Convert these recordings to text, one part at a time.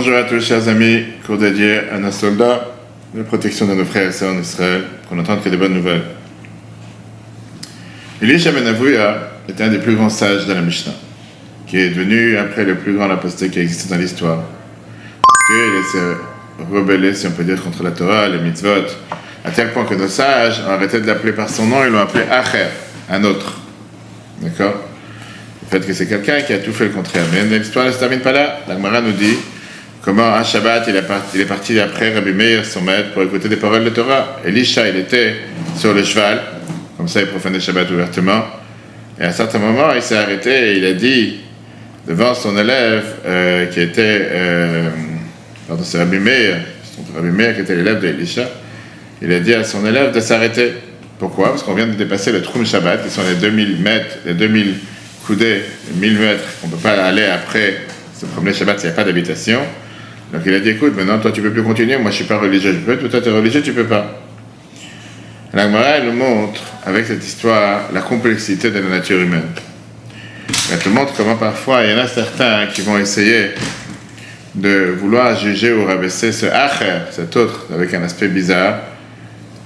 Bonjour à tous, chers amis, cours dédié à nos soldats, la protection de nos frères et sœurs en Israël, qu'on entende que des bonnes nouvelles. Elisha ben Avuya était un des plus grands sages de la Mishnah, qui est devenu après le plus grand apostat qui a existé dans l'histoire. Parce qu'il s'est rebellé, si on peut dire, contre la Torah, les mitzvot, à tel point que nos sages ont arrêté de l'appeler par son nom, ils l'ont appelé Acher, un autre. D'accord? Le fait que c'est quelqu'un qui a tout fait le contraire. Mais l'histoire ne se termine pas là. La Gemara nous dit comment un Shabbat il est parti après Rabbi Meir, son maître, pour écouter des paroles de Torah. Elisha, il était sur le cheval, comme ça il profanait Shabbat ouvertement. Et à un certain moment, il s'est arrêté et il a dit devant son élève qui était, c'est Rabbi Meir qui était l'élève d'Elisha, il a dit à son élève de s'arrêter. Pourquoi? Parce qu'on vient de dépasser le Troum Shabbat, qui sont les 2000 mètres, les 2000 coudées, les 1000 mètres, on ne peut pas aller après se promener Shabbat s'il n'y a pas d'habitation. Donc il a dit, écoute, maintenant toi tu ne peux plus continuer, moi je ne suis pas religieux, je peux, toi tu es religieux, tu ne peux pas. La Gemara nous montre, avec cette histoire, la complexité de la nature humaine. Elle te montre comment parfois il y en a certains qui vont essayer de vouloir juger ou rabaisser ce acher, cet autre, avec un aspect bizarre.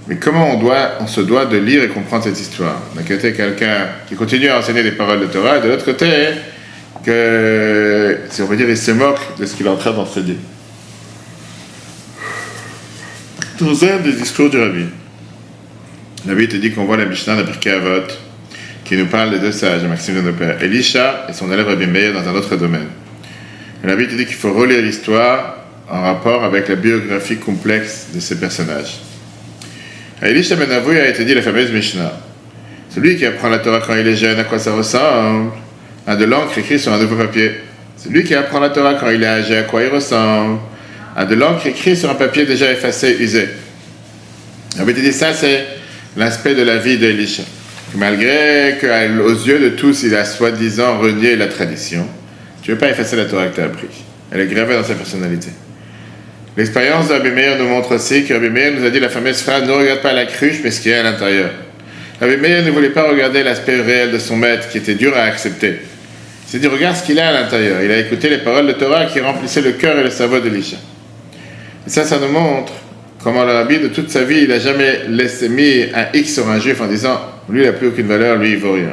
Mais comment on se doit de lire et comprendre cette histoire? D'un côté, quelqu'un qui continue à enseigner des paroles de Torah, et de l'autre côté, que, si on veut dire, il se moque de ce qu'il est en train d'enseigner. Dans un des discours du Rabbi, le Rabbi te dit qu'on voit la Mishnah de Pirkei Avot, qui nous parle des deux sages, Maxime de nos pères, Elisha et son élève Rabbi Meir dans un autre domaine. Le Rabbi te dit qu'il faut relire l'histoire en rapport avec la biographie complexe de ces personnages. À Elisha ben Avuya a été dit la fameuse Mishnah. Celui qui apprend la Torah quand il est jeune, à quoi ça ressemble? À de l'encre écrite sur un nouveau papier. Celui qui apprend la Torah quand il est âgé, à quoi il ressemble? À de l'encre écrite sur un papier déjà effacé, usé. On avait dit ça, c'est l'aspect de la vie d'Elisha. Malgré qu'aux yeux de tous, il a soi-disant renié la tradition, tu ne veux pas effacer la Torah que tu as appris. Elle est gravée dans sa personnalité. L'expérience de Rabbi Meir nous montre aussi que Rabbi Meir nous a dit la fameuse phrase « Ne regarde pas la cruche, mais ce qu'il y a à l'intérieur ». Rabbi Meir ne voulait pas regarder l'aspect réel de son maître, qui était dur à accepter. Il s'est dit « Regarde ce qu'il a à l'intérieur ». Il a écouté les paroles de Torah qui remplissaient le cœur et le cerveau d'Elisha. Et ça nous montre comment le Rabbi, de toute sa vie, il n'a jamais laissé mis un X sur un juif en disant « Lui, il n'a plus aucune valeur, lui, il vaut rien ».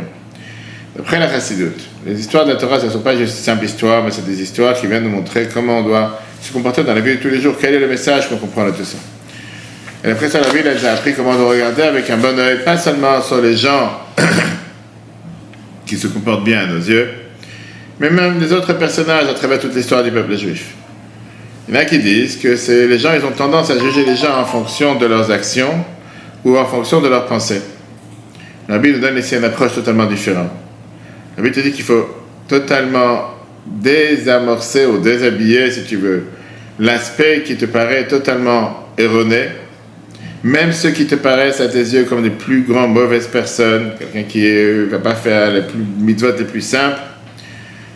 Après la chassidoute, les histoires de la Torah, ce ne sont pas juste simples histoires, mais c'est des histoires qui viennent nous montrer comment on doit se comporter dans la vie de tous les jours, quel est le message qu'on comprend là tout ça. Et après ça, la Bible nous a appris comment on doit regarder avec un bon œil, pas seulement sur les gens qui se comportent bien à nos yeux, mais même les autres personnages à travers toute l'histoire du peuple juif. Il y en a qui disent que les gens, ils ont tendance à juger les gens en fonction de leurs actions ou en fonction de leurs pensées. La Bible nous donne ici une approche totalement différente. La Bible te dit qu'il faut totalement désamorcer ou déshabiller, si tu veux, l'aspect qui te paraît totalement erroné, même ceux qui te paraissent à tes yeux comme les plus grandes mauvaises personnes, quelqu'un qui ne va pas faire les mitzvot les plus simples,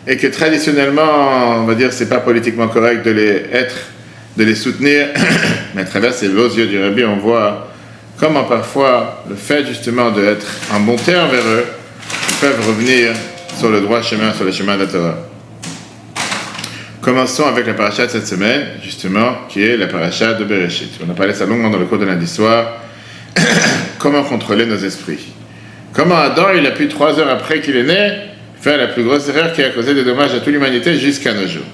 et que traditionnellement, on va dire, c'est pas politiquement correct de les soutenir, mais à travers ces beaux yeux du Rabbi, on voit comment parfois le fait justement d'être en bon terme vers eux, ils peuvent revenir sur le droit chemin, sur le chemin de la Torah. Commençons avec la paracha de cette semaine, justement, qui est la paracha de Bereshit. On a parlé ça longuement dans le cours de lundi soir. Comment contrôler nos esprits. Comment Adam, il a pu 3 heures après qu'il est né, faire la plus grosse erreur qui a causé des dommages à toute l'humanité jusqu'à nos jours.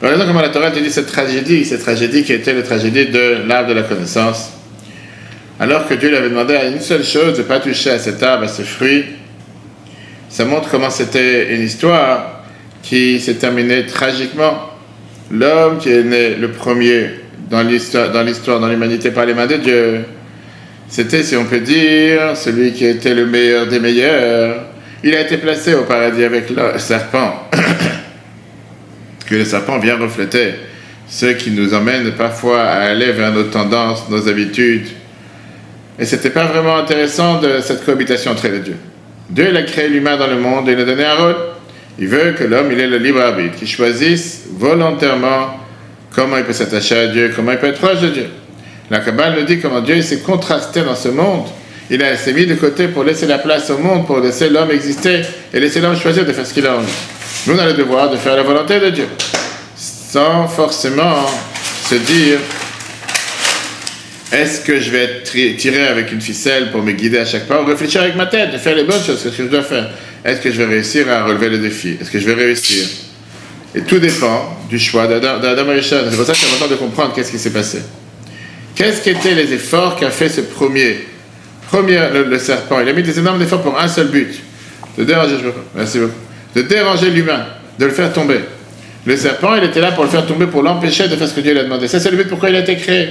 Par exemple, comment la Torah te dit cette tragédie qui était la tragédie de l'arbre de la connaissance, alors que Dieu lui avait demandé à une seule chose, de ne pas toucher à cet arbre, à ce fruit. Ça montre comment c'était une histoire qui s'est terminée tragiquement. L'homme qui est né le premier dans l'humanité par les mains de Dieu, c'était, si on peut dire, celui qui était le meilleur des meilleurs. Il a été placé au paradis avec le serpent. Que le serpent vient refléter ce qui nous emmène parfois à aller vers nos tendances, nos habitudes. Et c'était pas vraiment intéressant de cette cohabitation entre les deux. Dieu, il a créé l'humain dans le monde et il a donné un rôle. Il veut que l'homme, il ait le libre arbitre, qu'il choisisse volontairement comment il peut s'attacher à Dieu, comment il peut être proche de Dieu. La Kabbale nous dit comment Dieu il s'est contrasté dans ce monde. Il s'est mis de côté pour laisser la place au monde, pour laisser l'homme exister et laisser l'homme choisir de faire ce qu'il a envie. Nous, on a le devoir de faire la volonté de Dieu. sans forcément se dire est-ce que je vais être tiré avec une ficelle pour me guider à chaque pas, ou réfléchir avec ma tête, de faire les bonnes choses, ce que je dois faire. Est-ce que je vais réussir à relever le défi? Est-ce que je vais réussir? Et tout dépend du choix d'Adam Arishon. C'est pour ça que c'est important de comprendre qu'est-ce qui s'est passé. Qu'est-ce qu'étaient les efforts qu'a fait ce premier le serpent? Il a mis des énormes efforts pour un seul but, de déranger, merci beaucoup, de déranger l'humain, de le faire tomber. Le serpent, il était là pour le faire tomber, pour l'empêcher de faire ce que Dieu lui a demandé. Ça, c'est le but pourquoi il a été créé.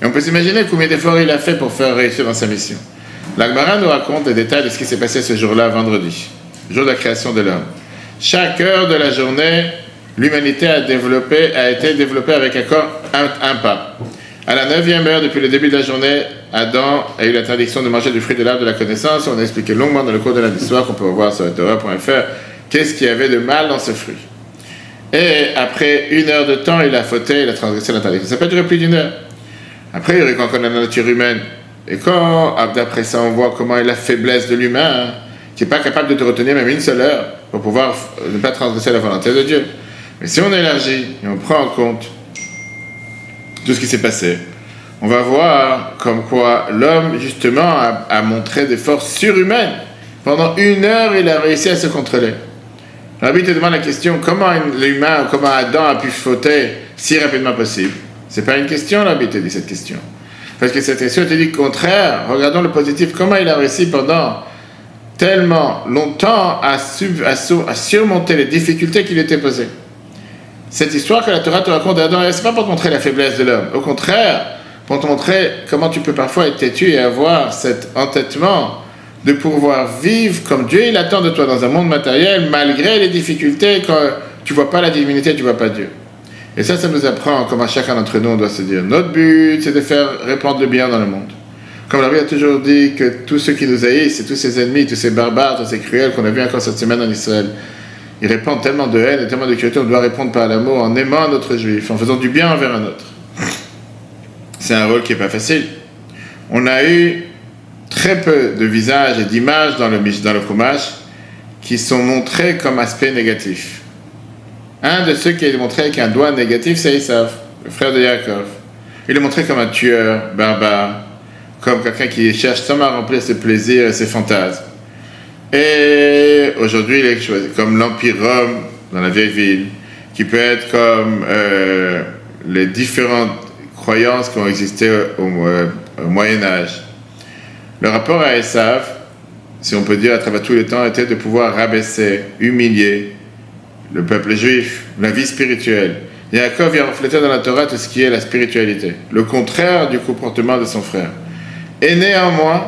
Et on peut s'imaginer combien d'efforts il a fait pour faire réussir dans sa mission. La Gemara nous raconte les détails de ce qui s'est passé ce jour-là, vendredi, jour de la création de l'homme. Chaque heure de la journée, l'humanité a été développée avec un pas. À la 9e heure, depuis le début de la journée, Adam a eu l'interdiction de manger du fruit de l'arbre de la connaissance. On a expliqué longuement dans le cours de lundi soir, qu'on peut voir sur Torah.fr, qu'est-ce qu'il y avait de mal dans ce fruit. Et après 1 heure de temps, il a fauté, il a transgressé l'interdiction. Ça peut durer plus d'1 heure. Après, il y aurait encore la nature humaine. Et quand, d'après ça, on voit comment est la faiblesse de l'humain, qui n'est pas capable de te retenir même 1 seule heure pour pouvoir ne pas transgresser la volonté de Dieu. Mais si on élargit et on prend en compte tout ce qui s'est passé, on va voir comme quoi l'homme, justement, a montré des forces surhumaines. Pendant 1 heure, il a réussi à se contrôler. Rabbi te demande la question, comment l'humain, comment Adam a pu fauter si rapidement possible? C'est pas une question, Rabbi te dit cette question. Parce que cette question te dit le contraire. Regardons le positif, comment il a réussi pendant tellement longtemps à surmonter les difficultés qui lui étaient posées. Cette histoire que la Torah te raconte d'Adam, c'est pas pour te montrer la faiblesse de l'homme. Au contraire, pour te montrer comment tu peux parfois être têtu et avoir cet entêtement de pouvoir vivre comme Dieu il attend de toi dans un monde matériel, malgré les difficultés, quand tu vois pas la divinité, tu vois pas Dieu. Et ça nous apprend comment chacun d'entre nous on doit se dire, notre but c'est de faire répandre le bien dans le monde. Comme la Bible a toujours dit que tous ceux qui nous haïssent, et tous ces ennemis, tous ces barbares, tous ces cruels qu'on a vu encore cette semaine en Israël, ils répandent tellement de haine et tellement de cruauté, on doit répondre par l'amour en aimant notre juif, en faisant du bien envers un autre. C'est un rôle qui n'est pas facile. On a eu très peu de visages et d'images dans le Chumash qui sont montrés comme aspect négatif. Un de ceux qui est montré avec un doigt négatif, c'est Esav, le frère de Yaakov. Il est montré comme un tueur, barbare, comme quelqu'un qui cherche seulement à remplir ses plaisirs et ses fantasmes. Et aujourd'hui, il est choisi comme l'Empire Rome dans la vieille ville, qui peut être comme les différentes croyances qui ont existé au Moyen-Âge. Le rapport à Esav, si on peut dire à travers tous les temps, était de pouvoir rabaisser, humilier le peuple juif, la vie spirituelle. Yaakov vient refléter dans la Torah tout ce qui est la spiritualité, le contraire du comportement de son frère. Et néanmoins,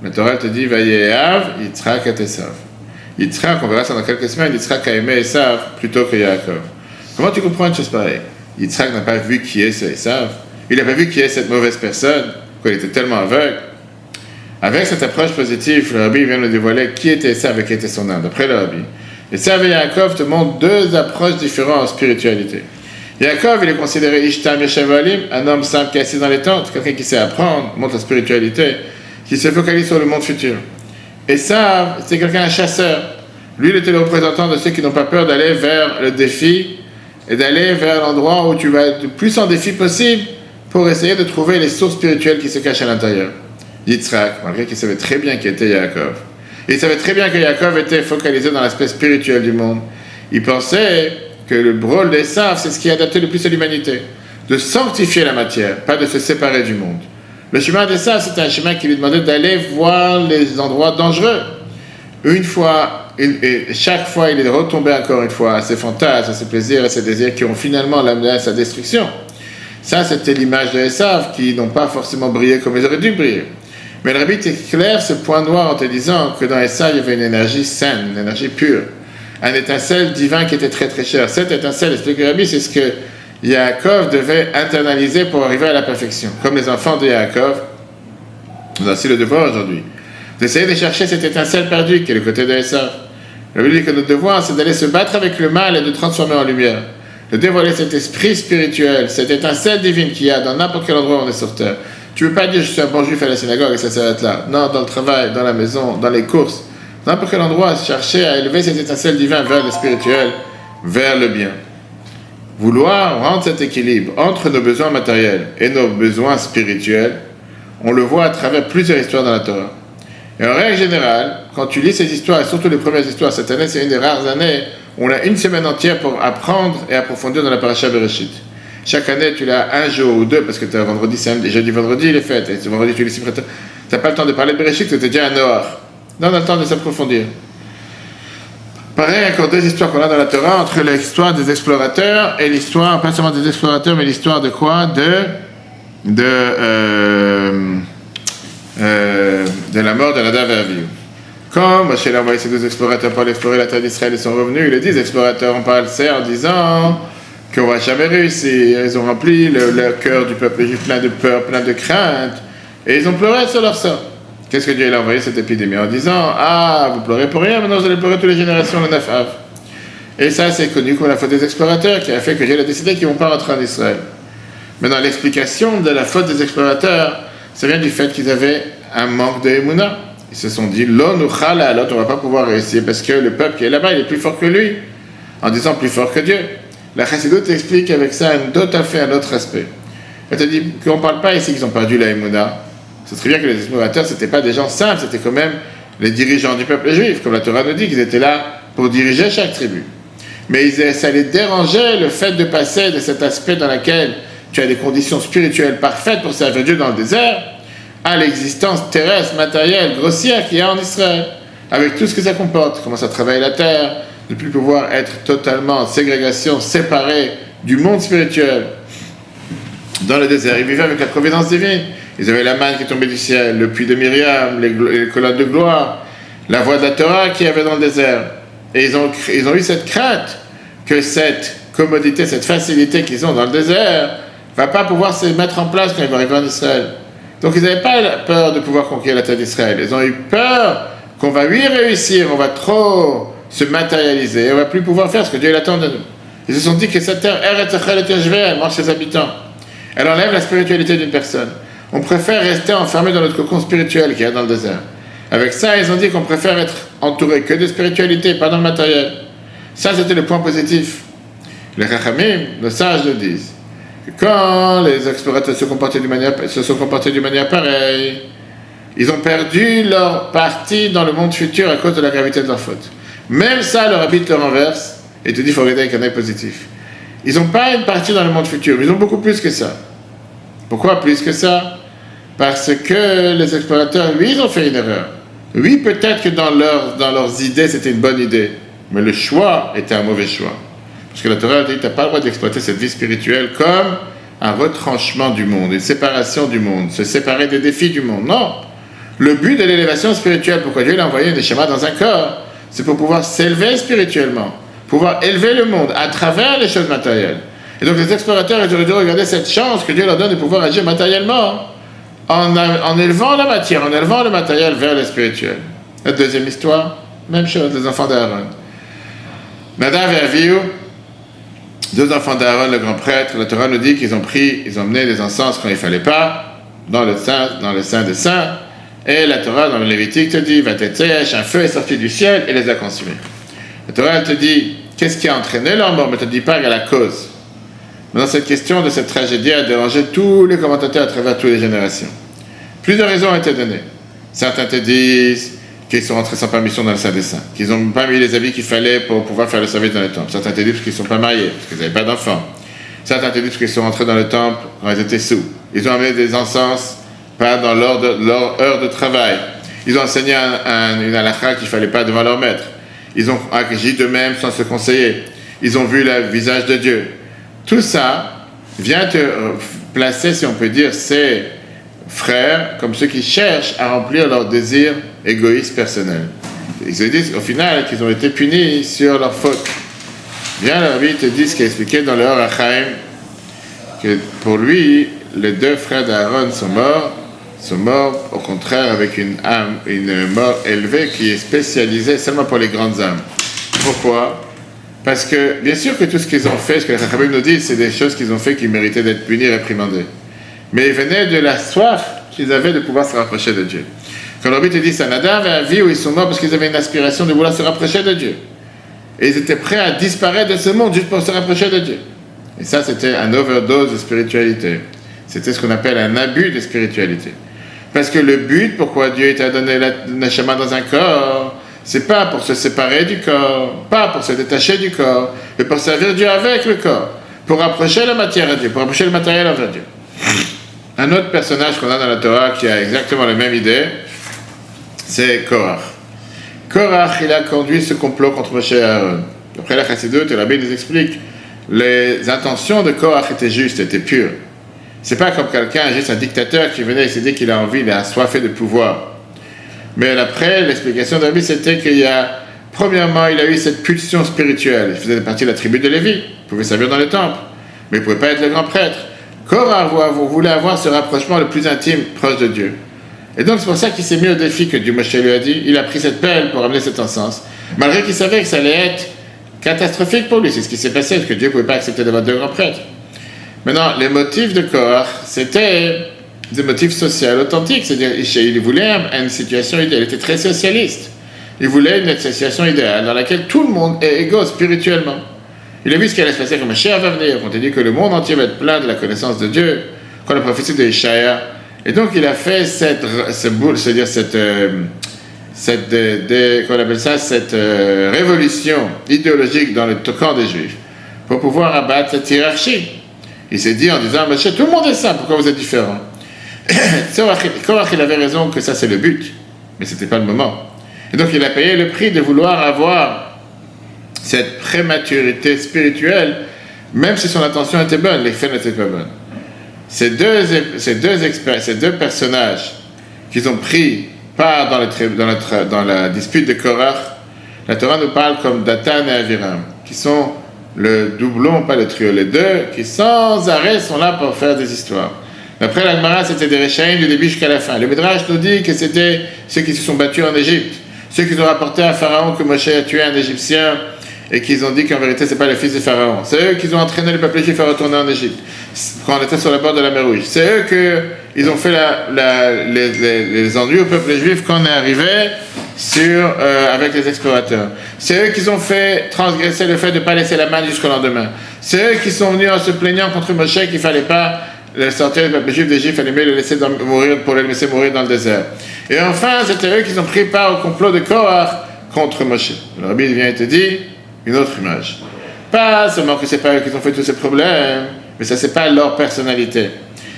la Torah te dit, Vayehav, Yitzhak et Esav. Yitzhak, on verra ça dans quelques semaines, Yitzhak a aimé Esav plutôt que Yaakov. Comment tu comprends une chose pareille? Yitzhak n'a pas vu qui est ce Esav. Il n'a pas vu qui est cette mauvaise personne, qu'il était tellement aveugle. Avec cette approche positive, le Rabbi vient de dévoiler qui était Esav et qui était son âme. D'après le Rabbi, Esav et Yaakov te montrent 2 approches différentes en spiritualité. Yaakov, il est considéré Ishtam Yeshavalim, un homme simple qui est assis dans les tentes, quelqu'un qui sait apprendre, montre la spiritualité, qui se focalise sur le monde futur. Esav, c'est quelqu'un, un chasseur. Lui, il était le représentant de ceux qui n'ont pas peur d'aller vers le défi et d'aller vers l'endroit où tu vas être le plus en défi possible pour essayer de trouver les sources spirituelles qui se cachent à l'intérieur. Yitzhak, malgré qu'il savait très bien qui était Yaakov. Il savait très bien que Yaakov était focalisé dans l'aspect spirituel du monde. Il pensait que le rôle d'Esav, c'est ce qui est adapté le plus à l'humanité. De sanctifier la matière, pas de se séparer du monde. Le chemin d'Esav, c'était un chemin qui lui demandait d'aller voir les endroits dangereux. Une fois, et chaque fois, il est retombé encore une fois à ses fantasmes, à ses plaisirs, à ses désirs qui ont finalement l'amené à sa destruction. Ça, c'était l'image d'Esav qui n'ont pas forcément brillé comme ils auraient dû briller. Mais le Rabbi t'éclaire ce point noir en te disant que dans Esav, il y avait une énergie saine, une énergie pure. Un étincelle divin qui était très très cher. Cette étincelle, explique le Rabbi, c'est ce que Yaakov devait internaliser pour arriver à la perfection. Comme les enfants de Yaakov, on a aussi le devoir aujourd'hui d'essayer de chercher cette étincelle perdue qui est le côté de Esav. Le Rabbi dit que notre devoir, c'est d'aller se battre avec le mal et de transformer en lumière. De dévoiler cet esprit spirituel, cette étincelle divine qu'il y a dans n'importe quel endroit où on est sur terre. Tu ne veux pas dire je suis un bon juif à la synagogue et ça s'arrête là. Non, dans le travail, dans la maison, dans les courses, n'importe quel endroit, chercher à élever cette étincelle divine vers le spirituel, vers le bien. vouloir rendre cet équilibre entre nos besoins matériels et nos besoins spirituels, on le voit à travers plusieurs histoires dans la Torah. Et en règle générale, quand tu lis ces histoires, et surtout les premières histoires, cette année c'est une des rares années où on a une semaine entière pour apprendre et approfondir dans la paracha Bereshit. Chaque année, tu l'as un jour ou deux, parce que tu as vendredi, samedi, jeudi, vendredi, les fêtes, et ce vendredi, tu les cimes. Tu n'as pas le temps de parler de Bereshit, tu es déjà à Noach. Là, on a le temps de s'approfondir. Pareil, encore deux histoires qu'on a dans la Torah, entre l'histoire des explorateurs et l'histoire, pas seulement des explorateurs, mais l'histoire de quoi? De la mort de Nadav et Avihu. Quand Moshe a envoyé ces deux explorateurs pour explorer la terre d'Israël, ils sont revenus, les 10 explorateurs ont parlé en disant qu'on ne va jamais réussir. Ils ont rempli le cœur du peuple juif plein de peur, plein de crainte, et ils ont pleuré sur leur sort. Qu'est-ce que Dieu a envoyé cette épidémie en disant vous pleurez pour rien, maintenant vous allez pleurer toutes les générations le 9 Av. Et ça, c'est connu comme la faute des explorateurs qui a fait que Dieu a décidé qu'ils ne vont pas rentrer en Israël. Maintenant, l'explication de la faute des explorateurs, ça vient du fait qu'ils avaient un manque de Emouna. Ils se sont dit, l'on nous chala, alors on ne va pas pouvoir réussir parce que le peuple qui est là-bas, il est plus fort que lui, en disant plus fort que Dieu. La Chassidoute explique avec ça tout à fait un autre aspect. Elle te dit qu'on ne parle pas ici qu'ils ont perdu la Emouna. C'est très bien que les explorateurs, ce n'étaient pas des gens simples, c'était quand même les dirigeants du peuple juif, comme la Torah nous dit, qu'ils étaient là pour diriger chaque tribu. Mais ça les dérangeait le fait de passer de cet aspect dans lequel tu as des conditions spirituelles parfaites pour servir Dieu dans le désert, à l'existence terrestre, matérielle, grossière qu'il y a en Israël, avec tout ce que ça comporte, comment ça travaille la terre, de ne plus pouvoir être totalement en ségrégation, séparé du monde spirituel. Dans le désert, ils vivaient avec la providence divine. Ils avaient la manne qui tombait du ciel, le puits de Myriam, les colonnes de gloire, la voix de la Torah qu'il y avait dans le désert. Et ils ont eu cette crainte que cette commodité, cette facilité qu'ils ont dans le désert ne va pas pouvoir se mettre en place quand ils vont arriver en Israël. Donc ils n'avaient pas peur de pouvoir conquérir la terre d'Israël. Ils ont eu peur qu'on va oui réussir, on va trop se matérialiser, on ne va plus pouvoir faire ce que Dieu attend de nous. Ils se sont dit que cette terre, elle mange ses habitants. Elle enlève la spiritualité d'une personne. On préfère rester enfermé dans notre cocon spirituel qu'il y a dans le désert. Avec ça, ils ont dit qu'on préfère être entouré que de spiritualité, pas dans le matériel. Ça, c'était le point positif. Les Chachamim, nos sages le disent. Que quand les explorateurs se sont comportés d'une manière pareille, ils ont perdu leur partie dans le monde futur à cause de la gravité de leur faute. Même ça, le rabbi te renverse et te dit qu'il faut regarder avec un œil positif. Ils n'ont pas une partie dans le monde futur, mais ils ont beaucoup plus que ça. Pourquoi plus que ça? Parce que les explorateurs, oui, ils ont fait une erreur. Oui, peut-être que dans leurs idées, c'était une bonne idée, mais le choix était un mauvais choix. Parce que la Torah dit, tu n'as pas le droit d'exploiter cette vie spirituelle comme un retranchement du monde, une séparation du monde, se séparer des défis du monde. Non. Le but de l'élévation spirituelle, pourquoi Dieu l'a envoyé des schémas dans un corps, c'est pour pouvoir s'élever spirituellement, pouvoir élever le monde à travers les choses matérielles. Et donc les explorateurs, ils auraient dû regarder cette chance que Dieu leur donne de pouvoir agir matériellement en élevant la matière, en élevant le matériel vers le spirituel. La deuxième histoire, même chose, les enfants d'Aaron. Nadav et Avihu, deux enfants d'Aaron, le grand prêtre, la Torah nous dit qu'ils ont emmené des encens quand il ne fallait pas, dans le sein des saints, et la Torah, dans le Lévitique, te dit, un feu est sorti du ciel et les a consumés. La Torah, elle te dit, qu'est-ce qui a entraîné leur mort, mais elle ne te dit pas la cause. Dans cette question de cette tragédie a dérangé tous les commentateurs à travers toutes les générations. Plusieurs raisons ont été données. Certains te disent qu'ils sont rentrés sans permission dans le sein des saints, qu'ils n'ont pas mis les habits qu'il fallait pour pouvoir faire le service dans le temple. Certains te disent qu'ils ne sont pas mariés, parce qu'ils n'avaient pas d'enfants. Certains te disent qu'ils sont rentrés dans le temple quand ils étaient sous. Ils ont amené des encens, pas dans leur heure de travail. Ils ont enseigné une halakha qu'il ne fallait pas devant leur maître. Ils ont agi d'eux-mêmes sans se conseiller. Ils ont vu le visage de Dieu. Tout ça vient te placer, si on peut dire, ces frères comme ceux qui cherchent à remplir leurs désirs égoïstes personnels. Ils se disent au final qu'ils ont été punis sur leur faute. Bien, le rabbi te dit ce qui est expliqué dans le Or HaChaim, que pour lui, les deux frères d'Aaron sont morts au contraire avec une mort élevée qui est spécialisée seulement pour les grandes âmes. Pourquoi? Parce que, bien sûr que tout ce qu'ils ont fait, ce que les Chachamim nous disent, c'est des choses qu'ils ont fait qui méritaient d'être punis et réprimandés. Mais ils venaient de la soif qu'ils avaient de pouvoir se rapprocher de Dieu. Quand le Rabbi te dit ça, Nadav et Avihu, ils sont morts parce qu'ils avaient une aspiration de vouloir se rapprocher de Dieu. Et ils étaient prêts à disparaître de ce monde juste pour se rapprocher de Dieu. Et ça, c'était un overdose de spiritualité. C'était ce qu'on appelle un abus de spiritualité. Parce que le but, pourquoi Dieu t'a donné la neshama dans un corps, c'est pas pour se séparer du corps, pas pour se détacher du corps, mais pour servir Dieu avec le corps, pour rapprocher la matière à Dieu, pour rapprocher le matériel envers Dieu. Un autre personnage qu'on a dans la Torah qui a exactement la même idée, c'est Korach. Korach, il a conduit ce complot contre Moshe et Aaron. Après la Chassidut, le Rabbi nous explique, les intentions de Korach étaient justes, étaient pures. C'est pas comme quelqu'un, juste un dictateur qui venait et s'est dit qu'il a envie, il a assoiffé de pouvoir. Mais après, l'explication de Rabbi, c'était qu'il y a, premièrement, il a eu cette pulsion spirituelle. Il faisait partie de la tribu de Lévi. Il pouvait servir dans les temples. Mais il ne pouvait pas être le grand prêtre. Korach voulait avoir ce rapprochement le plus intime, proche de Dieu. Et donc, c'est pour ça qu'il s'est mis au défi que Dieu Moshe lui a dit. Il a pris cette pelle pour amener cet encens. Malgré qu'il savait que ça allait être catastrophique pour lui. C'est ce qui s'est passé, parce que Dieu ne pouvait pas accepter d'avoir deux grands prêtres. Maintenant, les motifs de Korach, c'était des motifs sociaux authentiques, c'est-à-dire il voulait une situation idéale, il était très socialiste. Il voulait une situation idéale dans laquelle tout le monde est égaux spirituellement. Il a vu ce qui allait se passer quand Mashiach va venir, on t'a dit que le monde entier va être plein de la connaissance de Dieu, quand la prophétie de Ishaïa. Et donc il a fait cette révolution idéologique dans le camp des Juifs pour pouvoir abattre cette hiérarchie. Il s'est dit en disant, Mashiach, tout le monde est saint, pourquoi vous êtes différents? Korach, il avait raison que ça c'est le but, mais c'était pas le moment. Et donc il a payé le prix de vouloir avoir cette prématurité spirituelle, même si son intention était bonne, les faits n'étaient pas bonnes. Ces deux personnages qu'ils ont pris part dans la dispute de Korach, la Torah nous parle comme Datan et Aviram, qui sont le doublon, pas le trio, les deux, qui sans arrêt sont là pour faire des histoires. Après la Gemara, c'était des Réchaïm du début jusqu'à la fin. Le Midrash nous dit que c'était ceux qui se sont battus en Égypte, ceux qui ont rapporté à Pharaon que Moshe a tué un Égyptien et qu'ils ont dit qu'en vérité c'est pas le fils de Pharaon. C'est eux qui ont entraîné le peuple juif à retourner en Égypte quand on était sur la bord de la mer Rouge. C'est eux qui ont fait les ennuis au peuple juif quand on est arrivé avec les explorateurs. C'est eux qui ont fait transgresser le fait de ne pas laisser la manne jusqu'au lendemain. C'est eux qui sont venus en se plaignant contre Moshe qu'il ne fallait pas le sortir du peuple juif d'Égypte, il fallait mieux le laisser mourir pour le laisser mourir dans le désert. Et enfin, c'était eux qui ont pris part au complot de Korach contre Moshe. Le Rabbi vient et te dit une autre image. Pas seulement que c'est pas eux qui ont fait tous ces problèmes, mais ça c'est pas leur personnalité.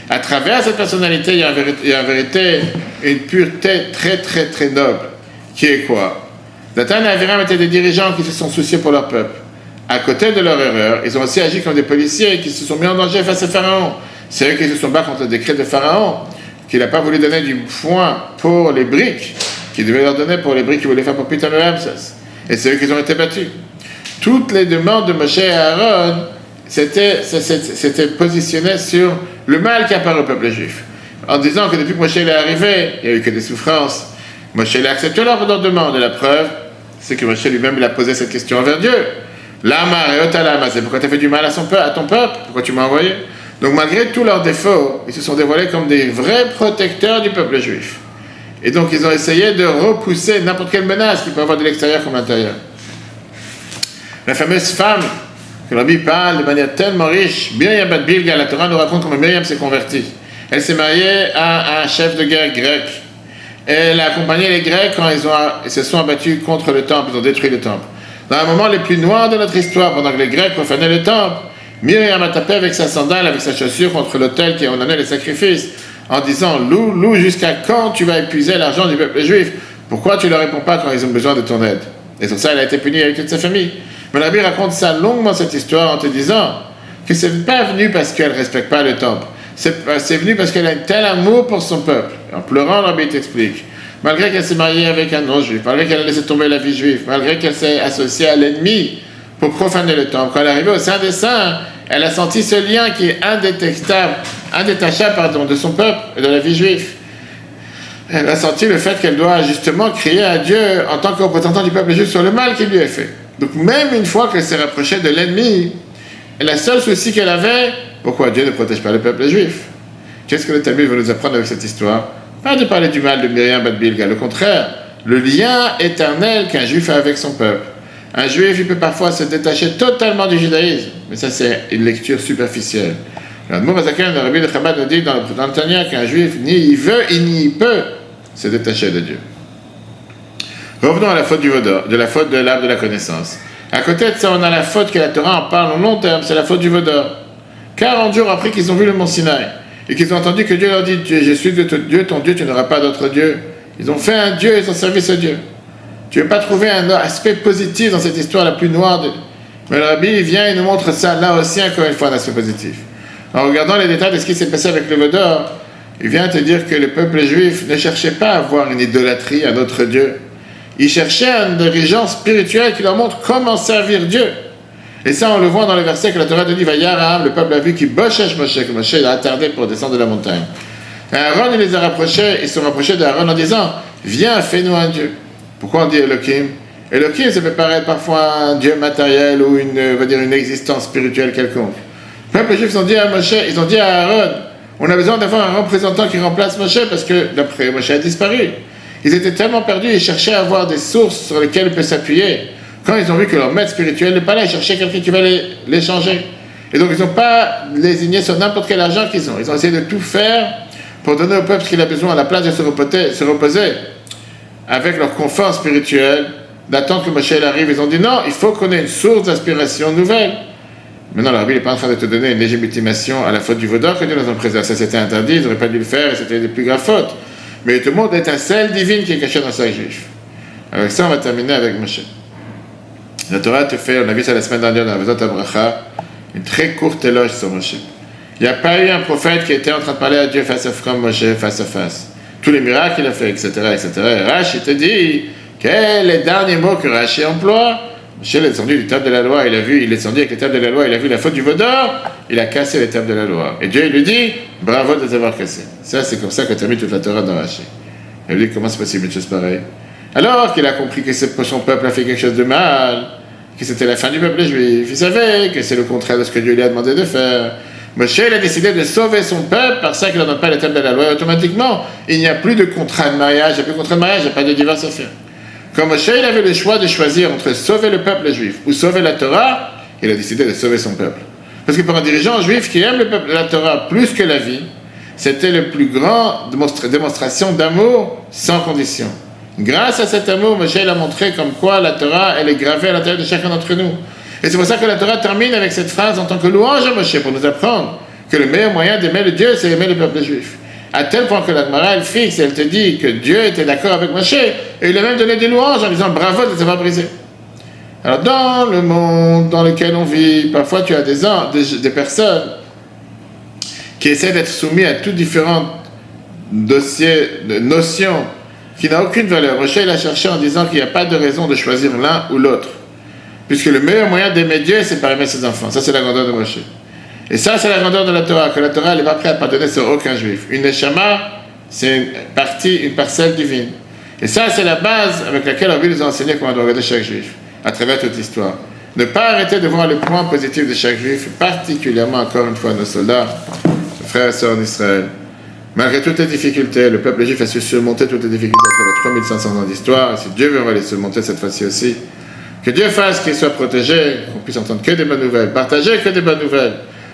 À travers cette personnalité, il y a en vérité une pureté très très très noble, qui est quoi? Datan et Aviram étaient des dirigeants qui se sont souciés pour leur peuple. À côté de leur erreur, ils ont aussi agi comme des policiers qui se sont mis en danger face à Pharaon. C'est eux qui se sont battus contre le décret de Pharaon, qu'il n'a pas voulu donner du foin pour les briques, qu'il devait leur donner pour les briques qu'il voulait faire pour Pithom et Ramsès. Et c'est eux qui ont été battus. Toutes les demandes de Moshe et Aaron s'étaient positionnées sur le mal qui apparaît au peuple juif. En disant que depuis que Moshe est arrivé, il n'y a eu que des souffrances. Moshe a accepté leur demande. Et la preuve, c'est que Moshe lui-même il a posé cette question envers Dieu. Lama et Otalama, c'est pourquoi tu as fait du mal à ton peuple? Pourquoi tu m'as envoyé? Donc malgré tous leurs défauts, ils se sont dévoilés comme des vrais protecteurs du peuple juif. Et donc ils ont essayé de repousser n'importe quelle menace qui peut avoir de l'extérieur comme de l'intérieur. La fameuse femme que Rabbi parle de manière tellement riche, Miriam bat Bilga, la Torah nous raconte comment Miriam s'est convertie. Elle s'est mariée à un chef de guerre grec. Elle a accompagné les Grecs quand ils se sont abattus contre le temple, ils ont détruit le temple. Dans un moment le plus noir de notre histoire, pendant que les Grecs profanaient le temple, Miriam a tapé avec sa sandale, avec sa chaussure contre l'autel qui a ordonné les sacrifices, en disant « Lou, jusqu'à quand tu vas épuiser l'argent du peuple juif? Pourquoi tu ne leur réponds pas quand ils ont besoin de ton aide ?» Et sur ça, elle a été punie avec toute sa famille. Mais la Bible raconte ça longuement, cette histoire, en te disant que ce n'est pas venu parce qu'elle ne respecte pas le temple. C'est venu parce qu'elle a un tel amour pour son peuple. En pleurant, la Bible t'explique. Malgré qu'elle s'est mariée avec un non-juif, malgré qu'elle a laissé tomber la vie juive, malgré qu'elle s'est associée à l'ennemi pour profaner le temple, quand elle est arrivée au sein des saints, elle a senti ce lien qui est indétachable de son peuple et de la vie juive. Elle a senti le fait qu'elle doit justement crier à Dieu en tant que représentant du peuple juif sur le mal qu'il lui a fait. Donc même une fois qu'elle s'est rapprochée de l'ennemi, la seule souci qu'elle avait, pourquoi Dieu ne protège pas le peuple juif? Qu'est-ce que le Talmud veut nous apprendre avec cette histoire? Pas de parler du mal de Miriam bat Bilga, le contraire, le lien éternel qu'un juif a avec son peuple. Un juif, il peut parfois se détacher totalement du judaïsme, mais ça, c'est une lecture superficielle. L'Admour Hazaken, le Rabbi de Chabad, nous dit dans le Tanya qu'un juif, ni il veut, ni il peut se détacher de Dieu. Revenons à la faute du Vaudor, de la faute de l'arbre de la connaissance. À côté de ça, on a la faute que la Torah en parle au long terme, c'est la faute du Vaudor. 40 jours après qu'ils ont vu le mont Sinaï, et qu'ils ont entendu que Dieu leur dit, je suis Dieu, ton Dieu, tu n'auras pas d'autre Dieu. Ils ont fait un Dieu, ils ont servi ce Dieu. Tu ne veux pas trouver un aspect positif dans cette histoire la plus noire de... Mais le Rabbi vient et nous montre ça, là aussi, encore une fois, un aspect positif. En regardant les détails de ce qui s'est passé avec le Vaudor, il vient te dire que le peuple juif ne cherchait pas à avoir une idolâtrie, un autre Dieu. Il cherchait un dirigeant spirituel qui leur montre comment servir Dieu. Et ça, on le voit dans le verset que la Torah dit, Vayaraham, le peuple a vu qu'il bochèche Moshe, que Moshe il a attardé pour descendre de la montagne. Et Aaron, il les a rapprochés, ils se sont rapprochés d'Aaron en disant, viens, fais-nous un Dieu. Pourquoi on dit Elohim? Elohim, ça peut paraître parfois un Dieu matériel ou une existence spirituelle quelconque. Le peuple juif, ils ont dit à Moshe, ils ont dit à Aaron, on a besoin d'avoir un représentant qui remplace Moshe parce que d'après Moshe a disparu. Ils étaient tellement perdus, ils cherchaient à avoir des sources sur lesquelles ils peuvent s'appuyer. Quand ils ont vu que leur maître spirituel n'est pas là, ils cherchaient quelqu'un qui va les changer. Et donc ils n'ont pas lésigné sur n'importe quel argent qu'ils ont. Ils ont essayé de tout faire pour donner au peuple ce qu'il a besoin à la place de se reposer avec leur confort spirituel, d'attendre que Moshe arrive. Ils ont dit non, il faut qu'on ait une source d'inspiration nouvelle. Maintenant, le Rabbi n'est pas en train de te donner une légitimation à la faute du Vaudor que Dieu nous en préserve. Ça, c'était interdit, ils n'auraient pas dû le faire et c'était les plus graves fautes. Mais il te montre l'étincelle divine qui est cachée dans chaque juif. Avec ça, on va terminer avec Moshe. La Torah te fait, on a vu ça la semaine dernière dans la Vezot Abracha, une très courte éloge sur Moshe. Il n'y a pas eu un prophète qui était en train de parler à Dieu face à comme Moshe, face à face. Tous les miracles qu'il a fait, etc., etc. Et Rashi te dit, quels les derniers mots que Rashi emploie? Moshe est descendu du table de la loi, il est descendu avec les tables de la loi, il a vu la faute du Vaudor, il a cassé les tables de la loi. Et Dieu il lui dit, bravo de les avoir cassées. Ça, c'est comme ça que tu as mis toute la Torah dans Rashi. Il lui dit, comment c'est possible une chose pareille? Alors qu'il a compris que son peuple a fait quelque chose de mal, que c'était la fin du peuple juif, il savait que c'est le contraire de ce que Dieu lui a demandé de faire. Moshe il a décidé de sauver son peuple par ça qu'il n'en donne pas les tables de la loi. Automatiquement, il n'y a plus de contrat de mariage, il n'y a plus de contrat de mariage, il n'y a pas de divorce à faire. Quand Moshe il avait le choix de choisir entre sauver le peuple juif ou sauver la Torah, il a décidé de sauver son peuple. Parce que pour un dirigeant juif qui aime le peuple, la Torah plus que la vie, c'était la plus grande démonstration d'amour sans condition. Grâce à cet amour, Moshe a montré comme quoi la Torah, elle est gravée à l'intérieur de chacun d'entre nous. Et c'est pour ça que la Torah termine avec cette phrase en tant que louange à Moshe, pour nous apprendre que le meilleur moyen d'aimer le Dieu, c'est aimer le peuple juif. À tel point que la Gemara, elle fixe, elle te dit que Dieu était d'accord avec Moshe, et il a même donné des louanges en disant bravo de les avoir brisés. Alors dans le monde dans lequel on vit, parfois tu as des personnes qui essaient d'être soumis à toutes différentes notions qui n'ont aucune valeur. Moshe il a cherché en disant qu'il n'y a pas de raison de choisir l'un ou l'autre. Puisque le meilleur moyen d'aimer Dieu, c'est par aimer ses enfants. Ça, c'est la grandeur de Moshe. Et ça, c'est la grandeur de la Torah, que la Torah, elle n'est pas prête à pardonner sur aucun juif. Une neshama, c'est une parcelle divine. Et ça, c'est la base avec laquelle on veut nous enseigner comment on doit regarder chaque juif, à travers toute l'histoire. Ne pas arrêter de voir le point positif de chaque juif, particulièrement, encore une fois, nos soldats, nos frères et sœurs en Israël. Malgré toutes les difficultés, le peuple juif a su surmonter toutes les difficultés à travers 3500 ans d'histoire. Et si Dieu veut, on va les surmonter cette fois-ci aussi. Que Dieu fasse qu'il soit protégé, qu'on puisse entendre que des bonnes nouvelles, partager que des bonnes nouvelles.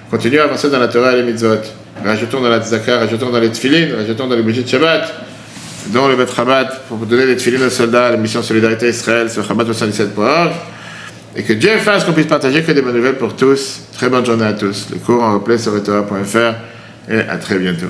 Continuons à avancer dans la Torah et les mitzvot. Rajoutons dans la tzaka, rajoutons dans les tefilin, rajoutons dans les bougies de Shabbat, dont le Bet Rabat, pour donner des tefilin aux soldats à la mission Solidarité Israël sur Chabad77.org. Et que Dieu fasse qu'on puisse partager que des bonnes nouvelles pour tous. Très bonne journée à tous. Le cours en replay sur etora.fr et à très bientôt.